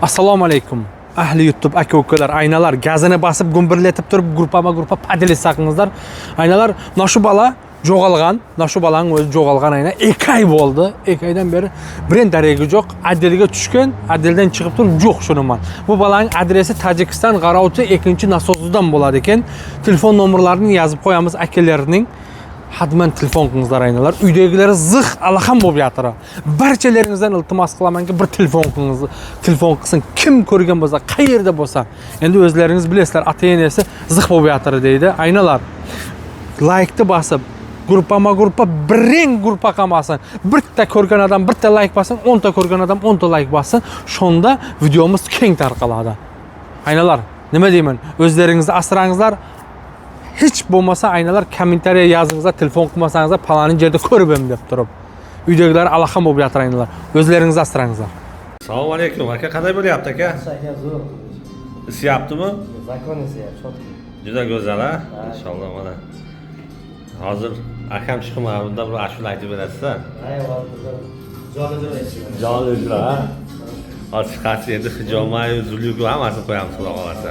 Assalomu alaykum. Ahli YouTube aka-ukalar, aynalar gazini basib gumburlatib turib gruppa padilis saqingizlar. Aynalar noshu bola jo'g'algan, noshu bolaning o'zi jo'g'algan ayna 2 oy bo'ldi. 2 oydan beri birin daragi yo'q, adliga tushgan, adldan chiqib turib yo'q shunuman. Bu bolaning adresi Tojikiston G'arovchi 2-nasozdan bo'ladi ekan. Telefon nomerlarini yozib qo'yamiz akalarining. Hadman telefon qilingizlar aynalar. Uydagilar zig' alaham bo'lib yotir. Barchalaringizdan iltimos qilamanki, bir telefon qilsin. Kim ko'rgan bo'lsa, qayerda bo'lsa. Endi o'zlaringiz bilasizlar, ota-onasi zig' bo'lib yotir deydi. Aynalar like-ni bosib, gruppa biring gruppa qilmasin. Bitta ko'rgan odam bitta like bossin, 10 ta ko'rgan odam 10 ta like bossin. Shunda videomiz keng tarqaladi. Aynalar, nima deyman? O'zlaringizni asrangizlar. Hiç bo'lmasa aynalar kommentariya yozingizlar, telefon qilmasangizlar, palani yerda ko'ribim deb turib. Uydagilar alaham bo'lib yotir aynalar. O'zlaringizni asrangizlar. Assalomu alaykum aka, qanday bo'lyapti aka? Zo'r. Isyaptimi? Zakon isyapti, chotki. Juda go'zal ha? Inshaalloh mana. Hozir akam chiqma, bunda bir ashula aytib berasiz-a? Jonli ijro. Jonli ijro ha? Hozir chiqarsa endi hijomayu zulyuku hammasini qo'yamiz xudo xolasa.